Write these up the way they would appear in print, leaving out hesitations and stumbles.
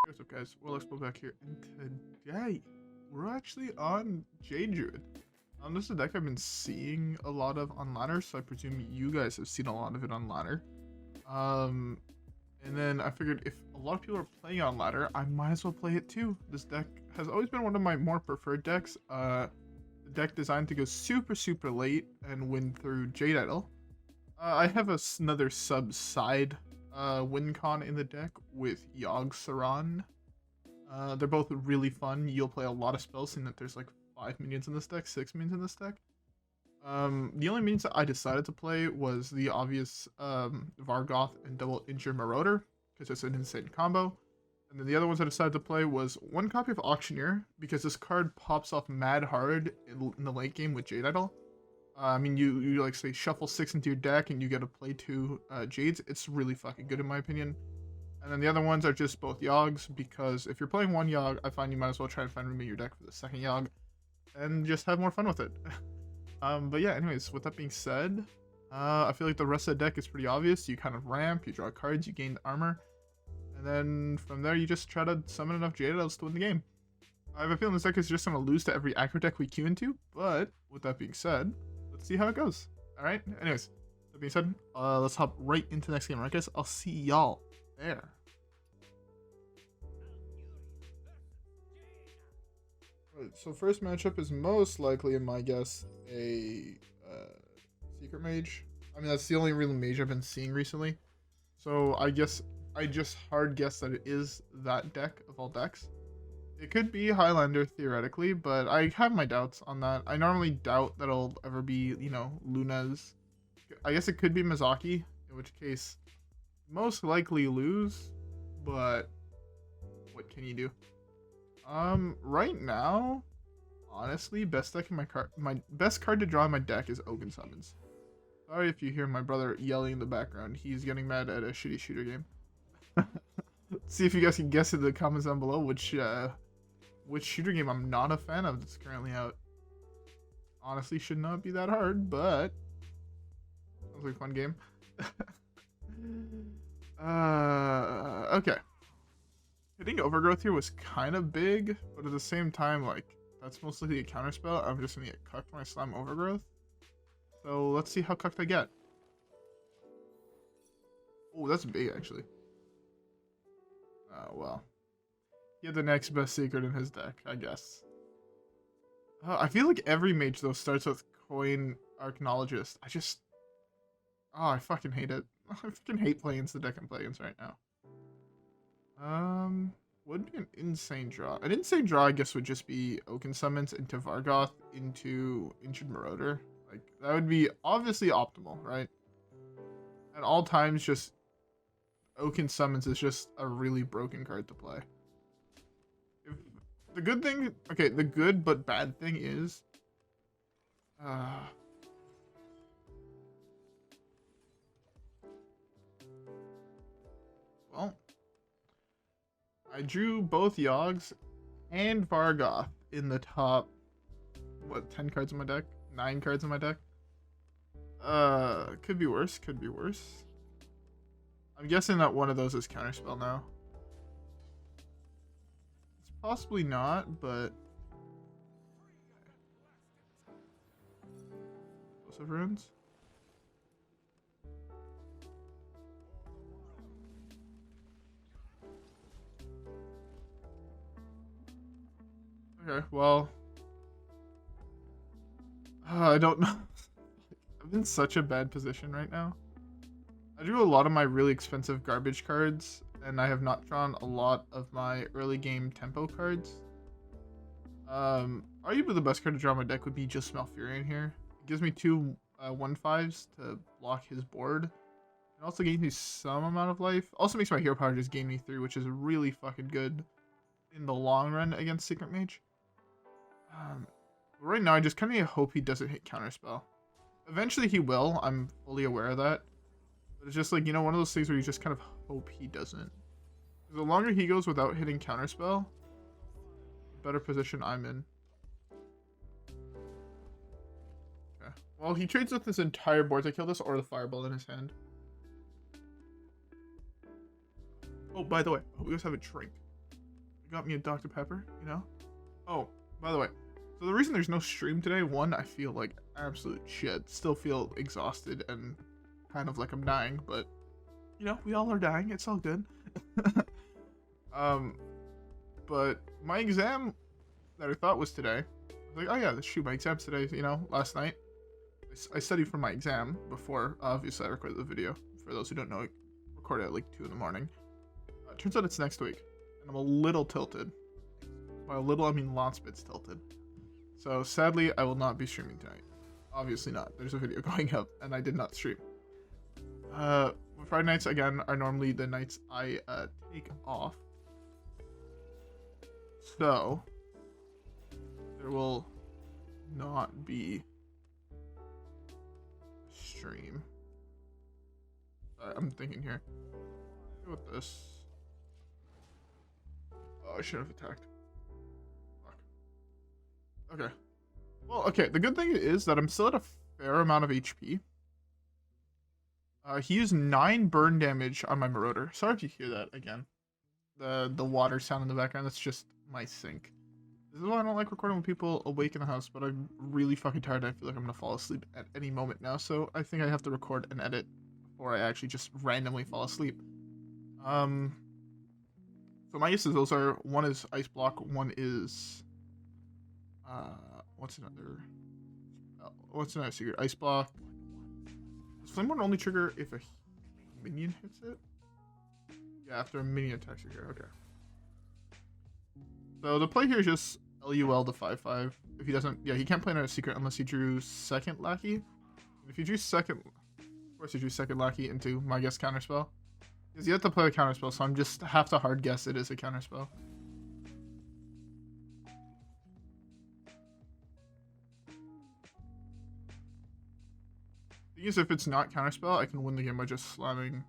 What's up, guys? WhirlXbow back here, and today we're actually on Jade Druid. This is a deck I've been seeing a lot of on ladder, so I presume you guys have seen a lot of it on ladder. And then I figured if a lot of people are playing on ladder, I might as well play it too. This deck has always been one of my more preferred decks. The deck designed to go super late and win through Jade Idol. I have another sub-side win con in the deck with Yogg-Saron. They're both really fun. You'll play a lot of spells, seeing that there's like 5 minions in this deck, 6 minions in this deck. The only minions that I decided to play was the obvious Vargoth and double injure Marauder, because it's an insane combo. And then the other ones I decided to play was one copy of Auctioneer, because this card pops off mad hard in the late game with Jade Idol. I mean, you like say shuffle 6 into your deck and you get to play 2 Jades. It's really fucking good in my opinion. And then the other ones are just both Yoggs, because if you're playing one Yogg, I find you might as well try and find room in your deck for the second Yogg and just have more fun with it. But yeah, anyways, with that being said, I feel like the rest of the deck is pretty obvious. You kind of ramp, you draw cards, you gain armor, and then from there you just try to summon enough Jade Idols to win the game. I have a feeling this deck is just going to lose to every aggro deck we queue into, but with that being said, let's see how it goes. Alright, anyways, that being said, let's hop right into the next game, right guys? I'll see y'all there. Right, so first matchup is most likely, in my guess, a Secret Mage. I mean, that's the only real mage I've been seeing recently. So I guess I just hard guess that it is that deck of all decks. It could be Highlander theoretically, but I have my doubts on that. I normally doubt that it'll ever be, you know, Luna's. I guess it could be Mizaki, in which case most likely lose, but what can you do? Right now, honestly, best deck in my best card to draw in my deck is Oaken Summons. Sorry if you hear my brother yelling in the background. He's getting mad at a shitty shooter game. Let's see if you guys can guess in the comments down below which shooter game I'm not a fan of that's currently out. Honestly, should not be that hard, but sounds like a fun game. Okay. Hitting Overgrowth here was kind of big, but at the same time, like, that's mostly a counter spell. I'm just gonna get cucked when I slam Overgrowth. So let's see how cucked I get. Oh, that's big actually. Oh well. He had the next best secret in his deck, I guess. I feel like every mage though starts with Coin Archaeologist. I fucking hate it. I fucking hate playing into the deck I'm playing against right now. Would be an insane draw. An insane draw, I guess, would just be Oaken Summons into Vargoth into Injured Marauder. Like, that would be obviously optimal, right? At all times, just Oaken Summons is just a really broken card to play. The good thing, okay, the good but bad thing is, well, I drew both Yoggs and Vargoth in the top, what, 10 cards in my deck? 9 cards in my deck? Could be worse, could be worse. I'm guessing that one of those is Counterspell now. It's possibly not, but... Explosive Runes? Okay, well... I don't know. I'm in such a bad position right now. I drew a lot of my really expensive garbage cards, and I have not drawn a lot of my early game tempo cards. Arguably the best card to draw in my deck would be just Malfurion here. It gives me 2 1/5s to block his board. It also gains me some amount of life. Also makes my hero power just gain me 3, which is really fucking good in the long run against Secret Mage. Right now, I just kind of hope he doesn't hit Counterspell. Eventually he will, I'm fully aware of that. But it's just like, you know, one of those things where you just kind of hope he doesn't. Because the longer he goes without hitting Counterspell, the better position I'm in. Okay. Well, he trades with his entire board to kill this, or the Fireball in his hand. Oh, by the way, I hope you guys have a drink. got me a Dr. Pepper, you know? Oh, by the way, so the reason there's no stream today, one, I feel like absolute shit. Still feel exhausted and kind of like I'm dying, but, you know, we all are dying. It's all good. But my exam that I thought was today, I was like, oh yeah, shoot, my exam's today, you know, last night. I studied for my exam before, obviously, I recorded the video. For those who don't know, I recorded at like 2 in the morning. Turns out it's next week, and I'm a little tilted. By a little, I mean lots bits tilted. So, sadly, I will not be streaming tonight. Obviously not. There's a video going up, and I did not stream. Friday nights, again, are normally the nights I take off. So, there will not be a stream. I'm thinking here. Go with this. Oh, I should have attacked. Fuck. Okay. Well, okay. The good thing is that I'm still at a fair amount of HP. He used 9 burn damage on my Marauder. Sorry if you hear that again. The water sound in the background. That's just my sink. This is why I don't like recording when people awake in the house, but I'm really fucking tired. I feel like I'm gonna fall asleep at any moment now, so I think I have to record and edit before I actually just randomly fall asleep. So my guesses, those are, one is Ice Block, one is, what's another secret? Ice Block. Does Flame only trigger if a minion hits it? Yeah, after a minion attacks your hero, okay. So the play here is just LUL to 5/5. If he doesn't, yeah, he can't play another secret unless he drew second lackey. If he drew second, of course he drew second lackey into, my guess, counterspell. Because you have to play a counterspell, so I'm just have to hard guess it is a counterspell. The thing is, if it's not counterspell, I can win the game by just slamming.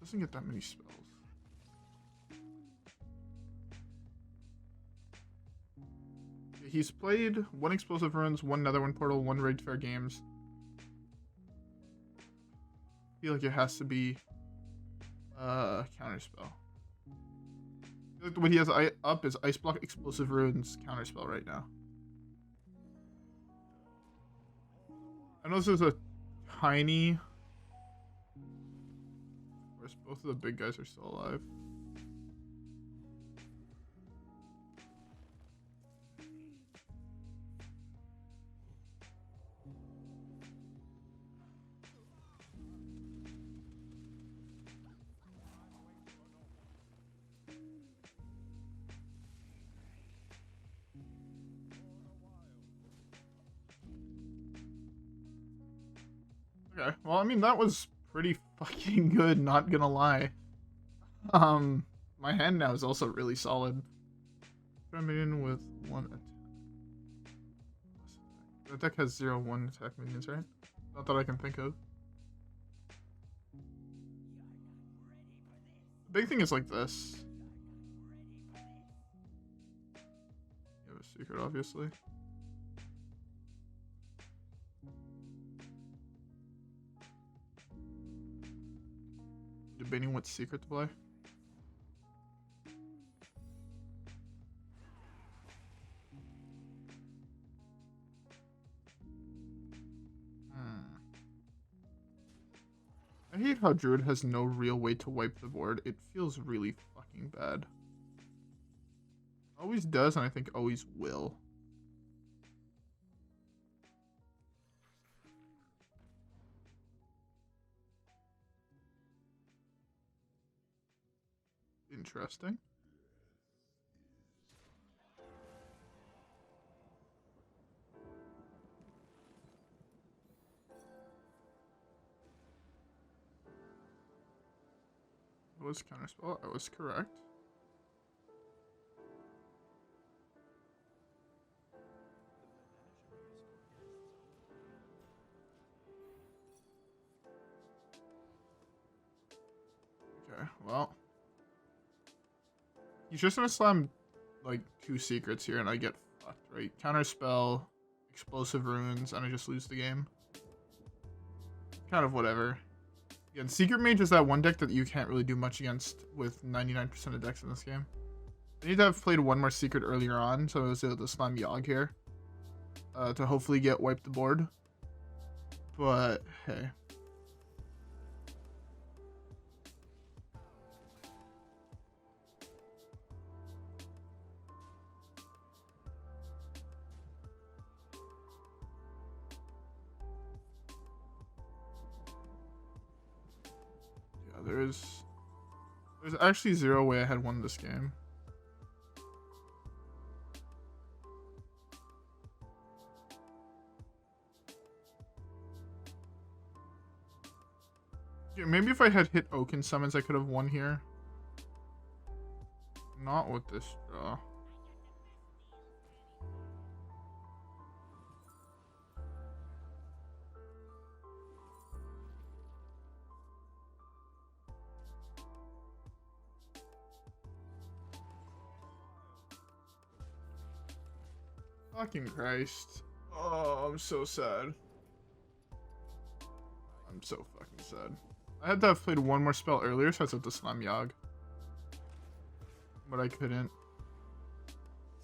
Doesn't get that many spells. He's played 1 Explosive Runes, 1 Netherwind Portal, 1 Raid Fair Games. I feel like it has to be counterspell. I feel like what he has up is Ice Block, Explosive Runes, counterspell right now. I know this is a tiny. Of course, both of the big guys are still alive. Okay, well, I mean, that was pretty fucking good, not gonna lie. My hand now is also really solid. I'm in with 1 attack. The deck has 0/1 attack minions, right? Not that I can think of. The big thing is like this. You have a secret, obviously. Debating what secret to play. I hate how Druid has no real way to wipe the board. It feels really fucking bad. Always does, and I think always will. Interesting. It was counterspell. I was correct. Okay, well. He's just gonna slam like 2 secrets here and I get fucked, right? Counterspell, Explosive Runes, and I just lose the game. Kind of whatever. Again, Secret Mage is that one deck that you can't really do much against with 99% of decks in this game. I need to have played one more Secret earlier on, so I was able to slam Yogg here. To hopefully get wiped the board. But, hey. There's actually zero way I had won this game. Yeah, maybe if I had hit Oaken Summons, I could have won here. Not with this draw. Fucking Christ. Oh, I'm so sad. I'm so fucking sad. I had to have played one more spell earlier, so I had to slam Yogg. But I couldn't.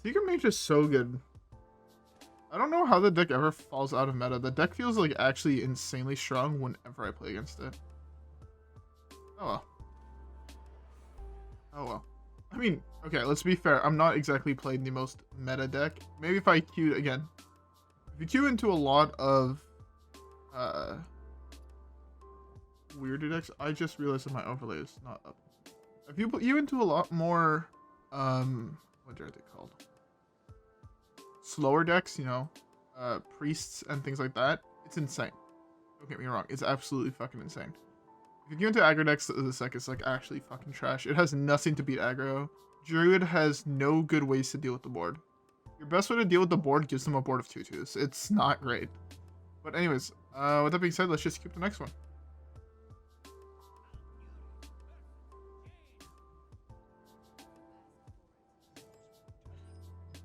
Secret Mage is so good. I don't know how the deck ever falls out of meta. The deck feels like actually insanely strong whenever I play against it. Oh well. Oh well. I mean, okay, let's be fair. I'm not exactly playing the most meta deck. Maybe if I queued again. If you queue into a lot of weirder decks, I just realized that my overlay is not up. If you put you into a lot more what are they called? Slower decks, you know, priests and things like that, it's insane. Don't get me wrong, it's absolutely fucking insane. If you get into aggro decks, the deck is like actually fucking trash. It has nothing to beat aggro. Druid has no good ways to deal with the board. Your best way to deal with the board gives them a board of 2/2s. It's not great. But anyways, with that being said, let's just skip the next one.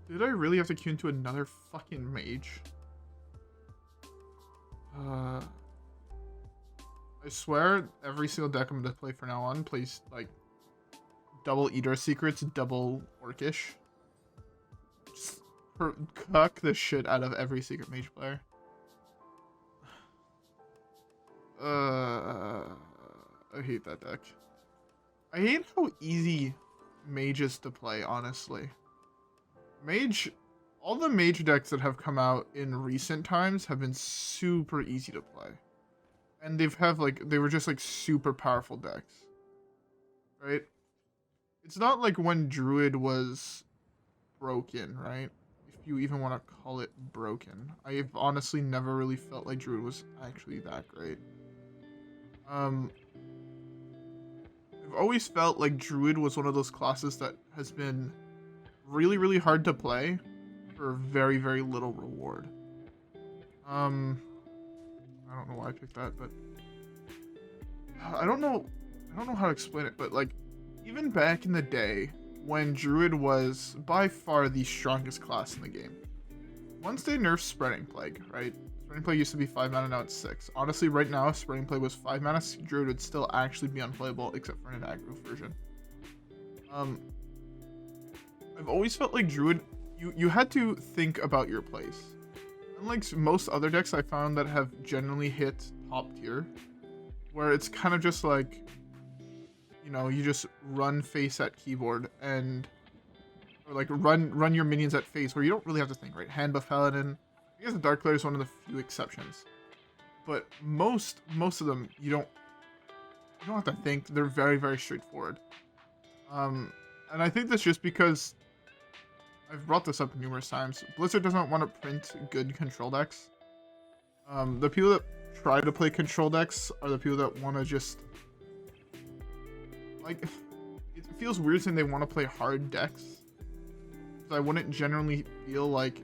Did I really have to queue into another fucking mage? I swear every single deck I'm gonna play from now on plays like double Eater Secrets, double Orcish. Just cuck the shit out of every Secret Mage player. I hate that deck. I hate how easy Mage is to play, honestly. Mage, all the Mage decks that have come out in recent times have been super easy to play. And they were just like super powerful decks. Right? It's not like when Druid was broken, right? If you even want to call it broken. I've honestly never really felt like Druid was actually that great. I've always felt like Druid was one of those classes that has been really, really hard to play for very, very little reward. I don't know why I picked that, but I don't know how to explain it, but like even back in the day when Druid was by far the strongest class in the game, once they nerfed Spreading Plague, right? Spreading Plague used to be 5 mana, now it's 6. Honestly, right now, if Spreading Plague was 5 mana, Druid would still actually be unplayable except for an aggro version. I've always felt like Druid, you had to think about your place. Unlike most other decks I found that have generally hit top tier, where it's kind of just like, you know, you just run face at keyboard and, or like run your minions at face, where you don't really have to think, right? Hand buff Paladin, I guess the Dark Lair is one of the few exceptions, but most of them you don't have to think. They're very, very straightforward. And I think that's just because I've brought this up numerous times. Blizzard doesn't want to print good control decks. The people that try to play control decks are the people that want to just, like, it feels weird saying they want to play hard decks. So I wouldn't generally feel like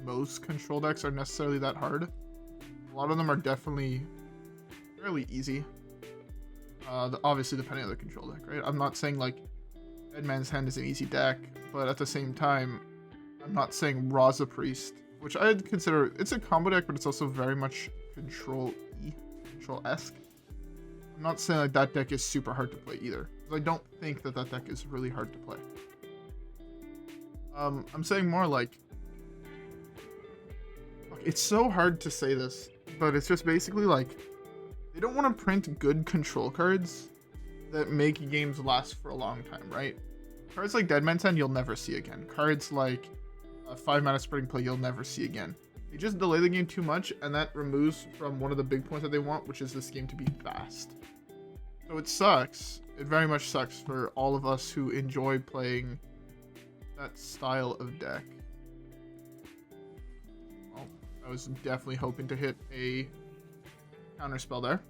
most control decks are necessarily that hard. A lot of them are definitely fairly easy. Obviously depending on the control deck, right? I'm not saying like Deadman's Hand is an easy deck, but at the same time, I'm not saying Raza Priest, which I'd consider, it's a combo deck, but it's also very much control-y control-esque. I'm not saying like that deck is super hard to play either, because I don't think that that deck is really hard to play. I'm saying more like, it's so hard to say this, but it's just basically like, they don't want to print good control cards that make games last for a long time, right? Cards like Dead Man's Hand you'll never see again. Cards like 5 mana Spreading Play you'll never see again. They just delay the game too much, and that removes from one of the big points that they want, which is this game to be fast. So it sucks. It very much sucks for all of us who enjoy playing that style of deck. Well, I was definitely hoping to hit a counterspell there.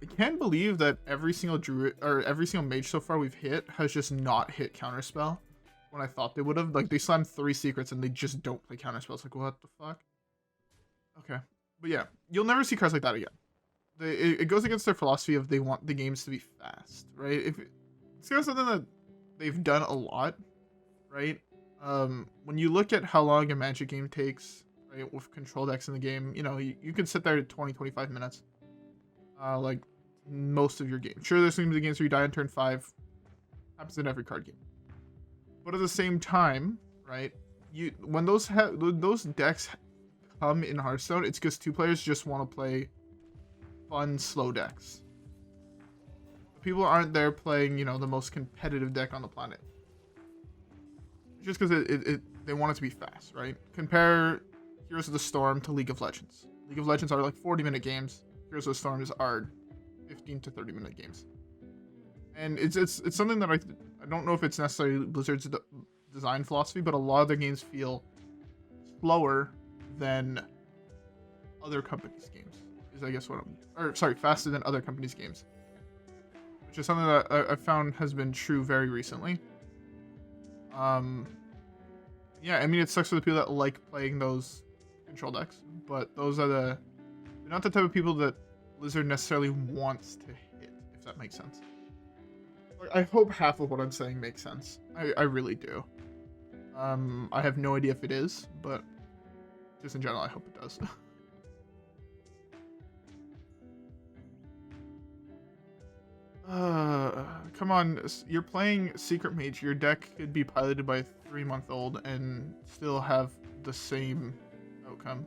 I can't believe that every single druid or every single mage so far we've hit has just not hit counterspell when I thought they would have. Like, they slammed 3 secrets and they just don't play counterspell. It's like, what the fuck? Okay. But yeah, you'll never see cards like that again. It goes against their philosophy of they want the games to be fast, right? It's kind of something that they've done a lot, right? When you look at how long a Magic game takes, right, with control decks in the game, you know, you can sit there at 20-25 minutes. Like most of your games. Sure, there's going to be games where you die on turn 5. Happens in every card game. But at the same time, right, when those decks come in Hearthstone, it's because 2 players just want to play fun, slow decks. People aren't there playing, you know, the most competitive deck on the planet. Just because they want it to be fast, right? Compare Heroes of the Storm to League of Legends. League of Legends are like 40-minute games. Heroes of the Storms are 15 to 30-minute games. And it's something that I don't know if it's necessarily Blizzard's design philosophy, but a lot of their games feel slower than other companies' games. Is I guess faster than other companies' games. Which is something that I found has been true very recently. Yeah, I mean, it sucks for the people that like playing those control decks, but those are they're not the type of people that Blizzard necessarily wants to hit, if that makes sense. Like, I hope half of what I'm saying makes sense. I really do. I have no idea if it is, but just in general, I hope it does. Come on, you're playing Secret Mage. Your deck could be piloted by a 3-month-old and still have the same outcome.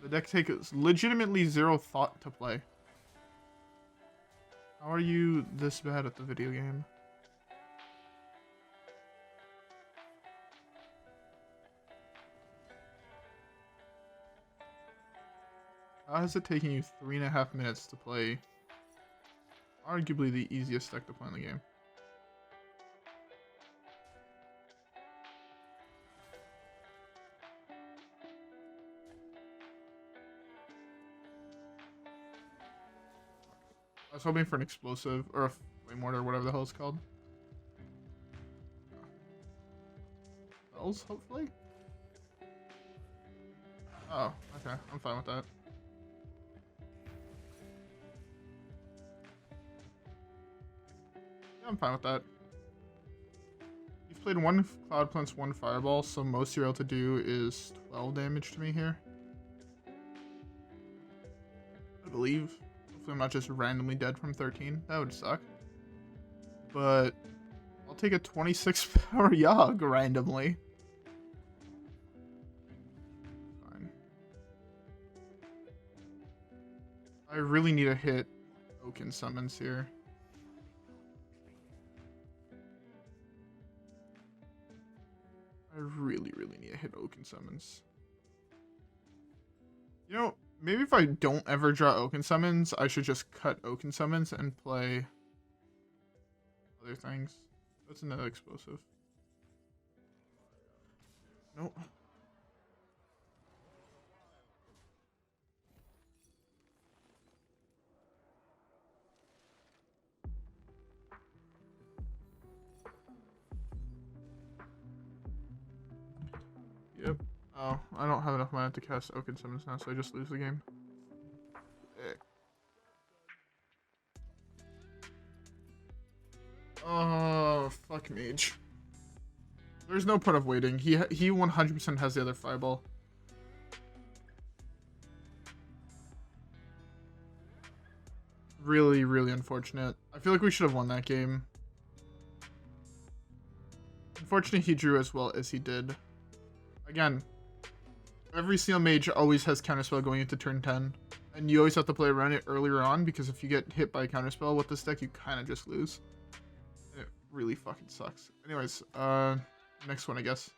The deck takes legitimately 0 thought to play. How are you this bad at the video game? How is it taking you 3.5 minutes to play arguably the easiest deck to play in the game? I was hoping for an explosive or a flame mortar or whatever the hell it's called. Bells, hopefully? Oh, okay. I'm fine with that. Yeah, I'm fine with that. You've played 1 Cloud Plants, 1 Fireball, so most you're able to do is 12 damage to me here. I believe. Hopefully I'm not just randomly dead from 13. That would suck. But I'll take a 26 power Yogg randomly. Fine. I really need to hit Oaken Summons here. I really need to hit Oaken Summons. You know, maybe if I don't ever draw Oaken Summons, I should just cut Oaken Summons and play other things. That's another explosive. Nope. Yep. Oh, I don't have enough mana to cast Oaken Summons now, so I just lose the game. Oh, fuck Mage. There's no point of waiting. He 100% has the other fireball. Really, really unfortunate. I feel like we should have won that game. Unfortunately, he drew as well as he did. Again, every single mage always has counterspell going into turn 10. And you always have to play around it earlier on, because if you get hit by a counterspell with this deck, you kind of just lose. And it really fucking sucks. Anyways, next one, I guess.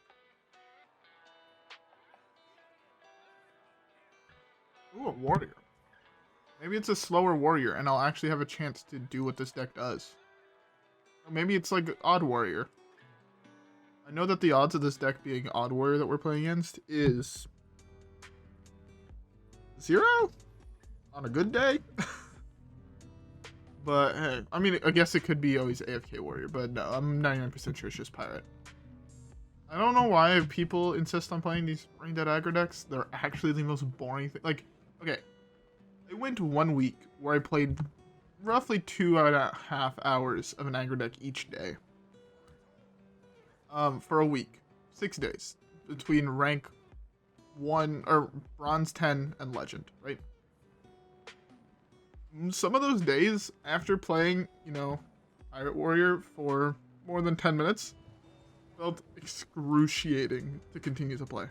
Ooh, a warrior. Maybe it's a slower warrior, and I'll actually have a chance to do what this deck does. Or maybe it's like odd warrior. I know that the odds of this deck being odd warrior that we're playing against is 0 on a good day. But hey, I mean, I guess it could be always AFK warrior, but no, I'm 99% sure it's just pirate. I don't know why people insist on playing these brain dead aggro decks. They're actually the most boring thing. Like, okay, I went 1 week where I played roughly 2.5 hours of an aggro deck each day. For a week, 6 days between rank 1 or bronze 10 and legend, right? Some of those days after playing, you know, Pirate Warrior for more than 10 minutes felt excruciating to continue to play.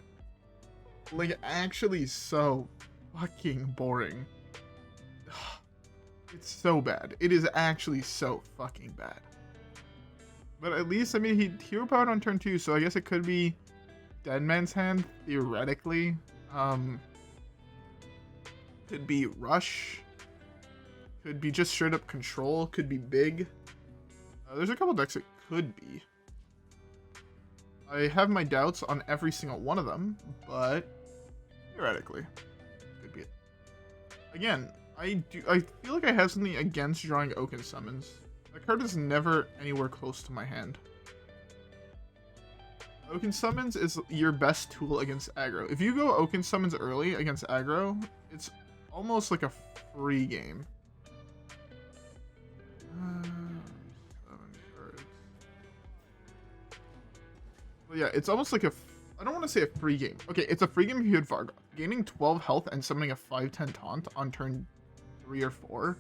Like, actually so fucking boring. It's so bad. It is actually so fucking bad. But at least, I mean, he hero powered on turn 2, so I guess it could be Dead Man's Hand, theoretically. Could be Rush. Could be just straight up Control. Could be Big. There's a couple decks it could be. I have my doubts on every single one of them, but theoretically, could be it. Again, I feel like I have something against drawing Oaken Summons. That card is never anywhere close to my hand. Oaken Summons is your best tool against aggro. If you go Oaken Summons early against aggro, it's almost like a free game. 7 cards. But yeah, it's almost like I don't want to say a free game. Okay, it's a free game if you had Vargoth. Gaining 12 health and summoning a 5/10 taunt on turn 3 or 4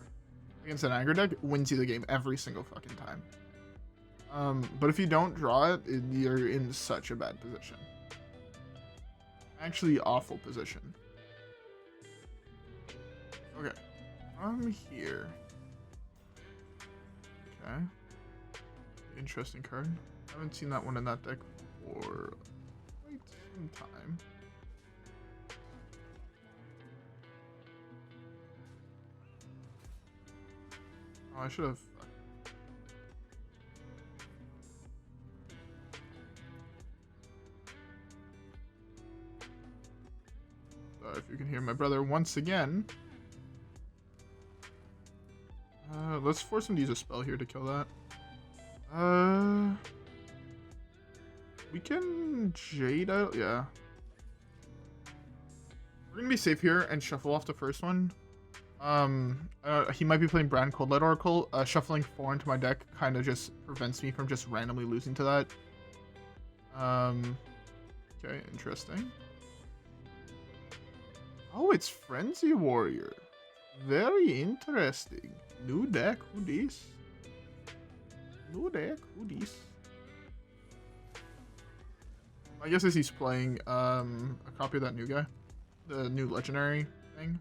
against an aggro deck wins you the game every single fucking time. But if you don't draw it, you're in such a bad position. Actually, awful position. Okay, I'm here. Okay, interesting card. I haven't seen that one in that deck for quite some time. Oh, I should have. If you can hear my brother once again. Let's force him to use a spell here to kill that. We can Jade Idol, yeah. We're gonna be safe here and shuffle off the first one. He might be playing Brand Coldlight Oracle. Shuffling 4 into my deck kind of just prevents me from just randomly losing to that. Okay, interesting. Oh, it's Frenzy Warrior. Very interesting. New deck, who dis? New deck, who dis? I guess as he's playing a copy of that new guy. The new legendary thing.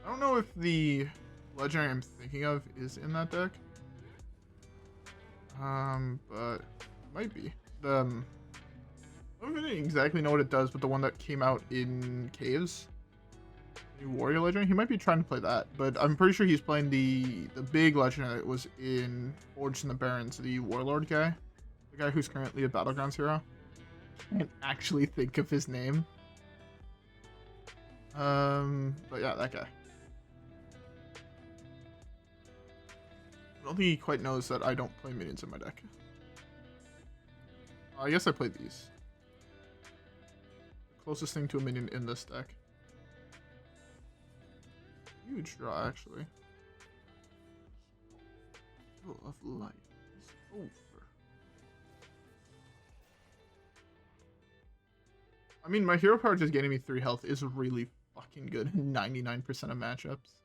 I don't know if the legendary I'm thinking of is in that deck. But it might be. I don't even exactly know what it does, but the one that came out in Caves. New warrior legendary. He might be trying to play that, but I'm pretty sure he's playing the big legendary that was in Forged in the Barrens, the warlord guy, the guy who's currently a Battlegrounds hero. I can't actually think of his name. But yeah, that guy. I don't think he quite knows that I don't play minions in my deck. I guess I played these. The closest thing to a minion in this deck. Huge draw, actually. Jewel of Light is over. I mean, my hero power just getting me 3 health is really fucking good in 99% of matchups.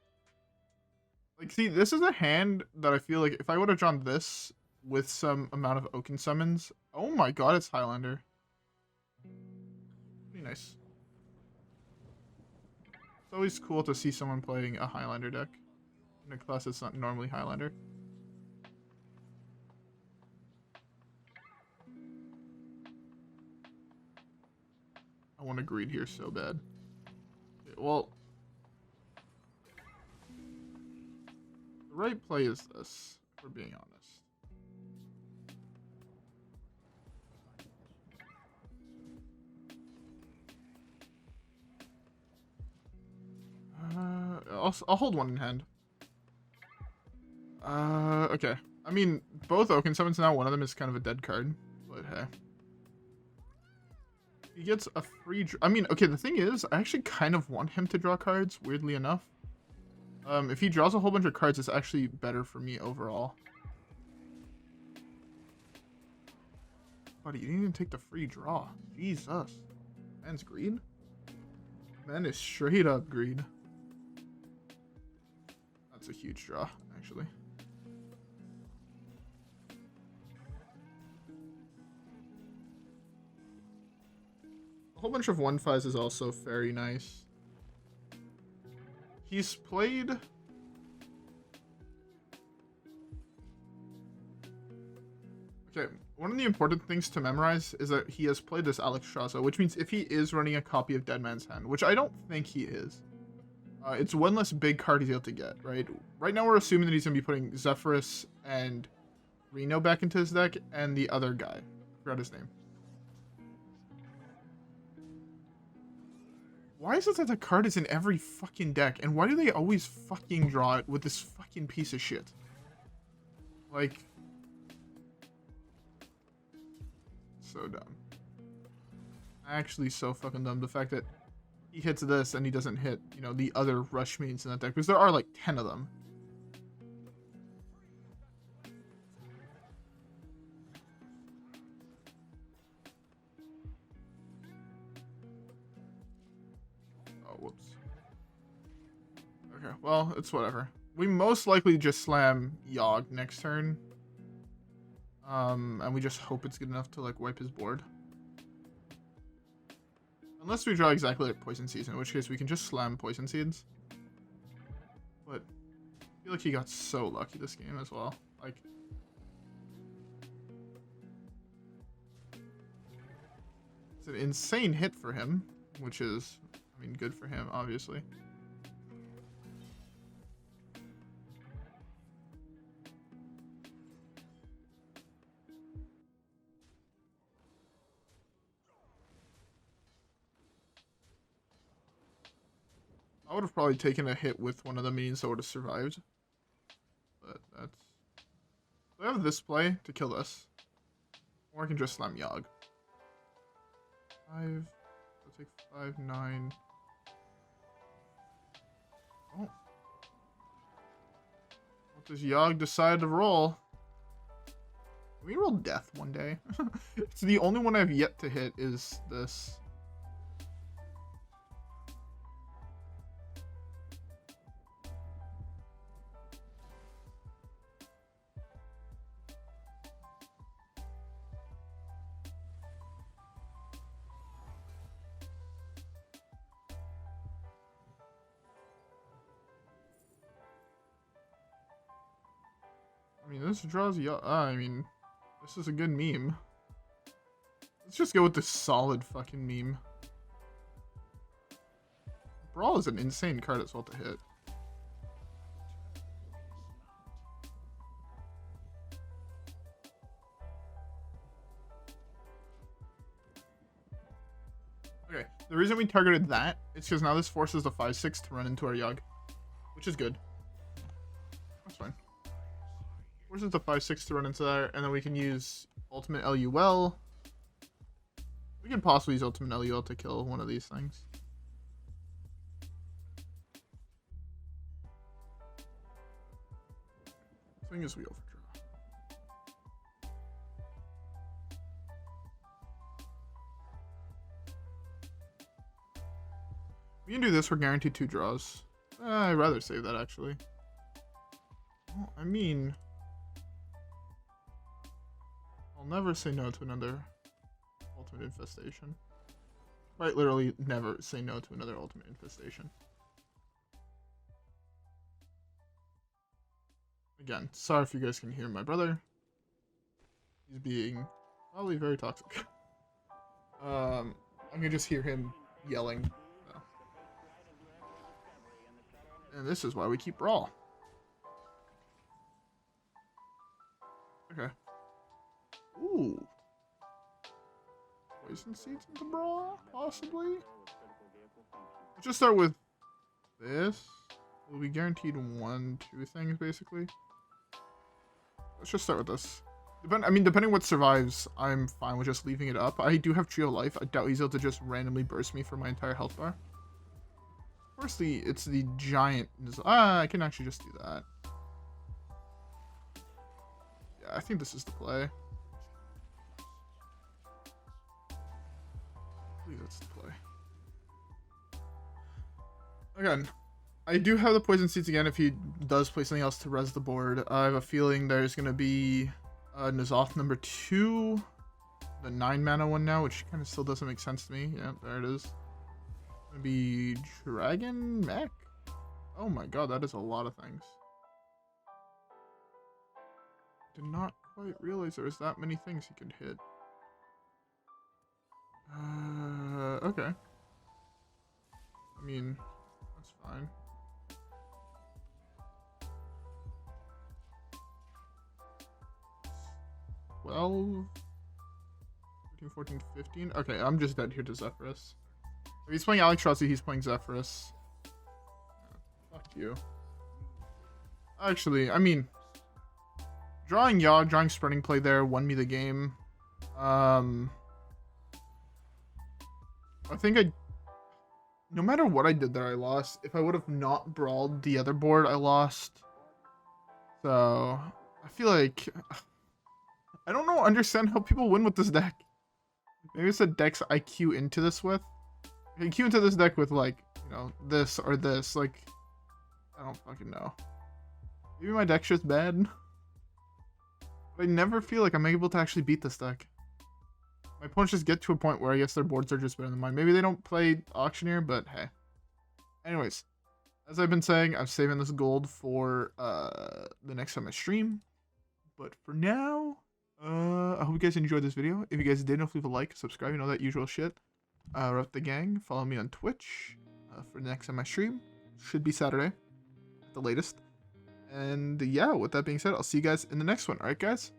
Like, see, this is a hand that I feel like if I would have drawn this with some amount of Oaken Summons, oh my god, it's Highlander. Pretty nice. It's always cool to see someone playing a Highlander deck in a class that's not normally Highlander. I want to greed here so bad. Okay, well, the right play is this, if we're being honest. I'll hold one in hand. Okay. I mean, both Oaken Summons now. One of them is kind of a dead card, but hey. He gets a free... I mean, okay, the thing is, I actually kind of want him to draw cards, weirdly enough. If he draws a whole bunch of cards, it's actually better for me overall. Buddy, you didn't even take the free draw. Jesus. Man's greed? Man is straight up greed. That's a huge draw, actually. A whole bunch of 1/5s is also very nice. He's played... Okay, one of the important things to memorize is that he has played this Alexstrasza, which means if he is running a copy of Dead Man's Hand, which I don't think he is, it's one less big card he's able to get, right? Right now we're assuming that he's going to be putting Zephyrus and Reno back into his deck, and the other guy. I forgot his name. Why is it that the card is in every fucking deck, and why do they always fucking draw it with this fucking piece of shit? Like... So dumb. Actually so fucking dumb. The fact that he hits this and he doesn't hit, you know, the other rush means in that deck, because there are like 10 of them. Oh, whoops. Okay, well, it's whatever. We most likely just slam Yogg next turn. And we just hope it's good enough to like wipe his board. Unless we draw exactly like Poison Seeds, in which case we can just slam Poison Seeds. But I feel like he got so lucky this game as well. Like, it's an insane hit for him, which is, I mean, good for him, obviously. I would have probably taken a hit with one of the minions that would have survived. But that's... So I have this play to kill this. Or I can just slam Yogg. 5... I'll take 5, 9... Oh. What does Yogg decide to roll? Can we roll death one day? It's the only one I've yet to hit is this. I mean, this draws you. I mean, this is a good meme. Let's just go with this solid fucking meme. Brawl is an insane card as well to hit. Okay, the reason we targeted that is because now this forces the 5/6 to run into our Yogg, which is good. That's fine. Forces the 5/6 to run into there, and then we can use Ultimate LUL. We can possibly use Ultimate LUL to kill one of these things. Thing is, we overdraw. We can do this. We're guaranteed 2 draws. I'd rather save that, actually. Well, I mean, I'll never say no to another ultimate infestation. Quite literally never say no to another ultimate infestation. Again, sorry if you guys can hear my brother. He's being probably very toxic. I can just hear him yelling. So. And this is why we keep Brawl. Okay. Ooh. Poison seeds into Brawl, possibly? Let's just start with this. We'll be guaranteed 1, 2 things, basically. Let's just start with this. Depending what survives, I'm fine with just leaving it up. I do have Trio Life. I doubt he's able to just randomly burst me for my entire health bar. Firstly, it's the giant. I can actually just do that. Yeah, I think this is the play. I believe that's the play. Again, I do have the Poison Seeds again if he does play something else to res the board. I have a feeling there's going to be N'Zoth number 2, the 9 mana one now, which kind of still doesn't make sense to me. Yeah, there it is. Gonna be Dragon Mech. Oh my god, that is a lot of things. Did not quite realize there was that many things he could hit. Okay. I mean, that's fine. Well, 13, 14, 15. Okay, I'm just dead here to Zephyrus. If he's playing Alexstrasza, he's playing Zephyrus. Fuck you. Actually, I mean, drawing Yogg, drawing Spreading Play there won me the game. I think no matter what I did there, I lost. If I would have not brawled the other board, I lost. So, I feel like, I don't understand how people win with this deck. Maybe it's a deck's IQ into this with. IQ into this deck with, like, you know, this or this. Like, I don't fucking know. Maybe my deck's just bad. But I never feel like I'm able to actually beat this deck. My opponents just get to a point where I guess their boards are just better than mine. Maybe they don't play Auctioneer, but hey. Anyways, as I've been saying, I'm saving this gold for the next time I stream. But for now, I hope you guys enjoyed this video. If you guys did, don't leave a like, subscribe, you know, that usual shit. Rep the gang. Follow me on Twitch for the next time I stream. Should be Saturday at the latest. And yeah, with that being said, I'll see you guys in the next one. Alright, guys?